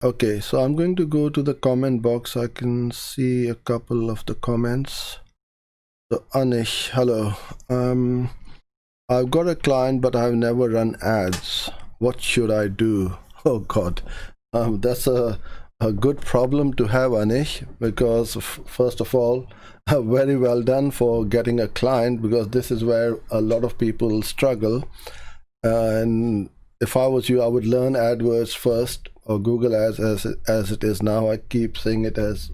Okay, so I'm going to go to the comment box. I can see a couple of the comments. So Anish, hello. I've got a client, but I've never run ads. What should I do? Oh God, that's a good problem to have, Anish, because first of all, very well done for getting a client, because this is where a lot of people struggle. And if I was you, I would learn AdWords first, or Google Ads as it is now. I keep saying it as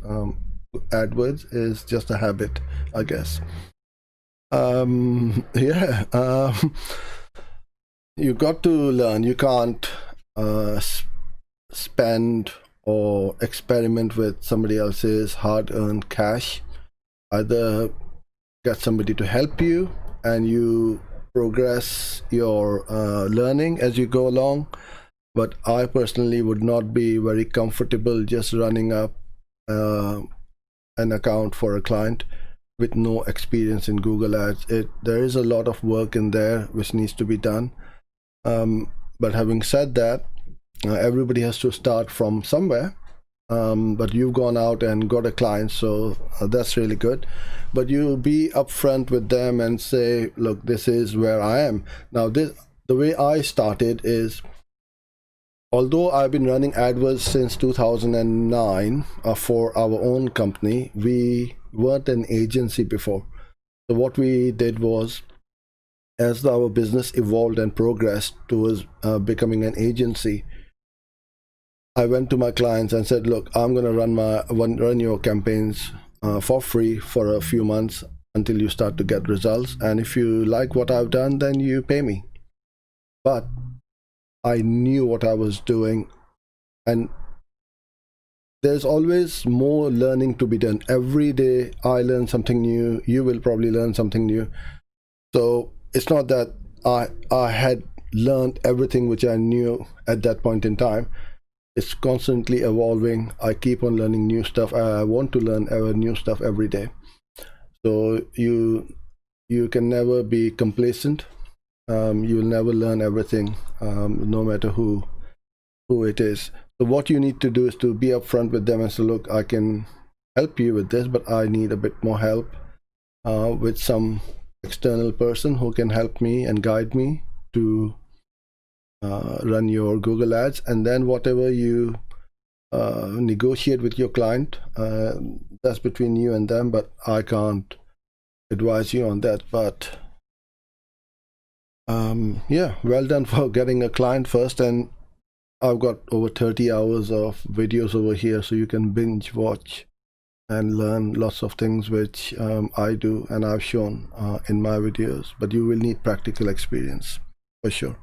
AdWords is just a habit, I guess. Yeah, you got to learn. You can't spend or experiment with somebody else's hard-earned cash. Either get somebody to help you and you progress your learning as you go along. But I personally would not be very comfortable just running up an account for a client with no experience in Google Ads. There is a lot of work in there which needs to be done. But having said that, everybody has to start from somewhere. But you've gone out and got a client, so that's really good. But you be upfront with them and say, look, this is where I am now. The way I started is, although I've been running AdWords since 2009 for our own company, we weren't an agency before. So what we did was, as our business evolved and progressed towards becoming an agency, I went to my clients and said, look, I'm going to run your campaigns for free for a few months until you start to get results. And if you like what I've done, then you pay me. But I knew what I was doing, and there's always more learning to be done. Every day I learn something new. You will probably learn something new. So it's not that I had learned everything which I knew at that point in time. It's constantly evolving. I keep on learning new stuff. I want to learn new stuff every day. So you can never be complacent. You will never learn everything, no matter who it is. So what you need to do is to be upfront with them and say, look, I can help you with this, but I need a bit more help with some external person who can help me and guide me to run your Google Ads. And then whatever you negotiate with your client, that's between you and them, but I can't advise you on that. But yeah, well done for getting a client first. And I've got over 30 hours of videos over here, so you can binge watch and learn lots of things which I do and I've shown in my videos. But you will need practical experience for sure.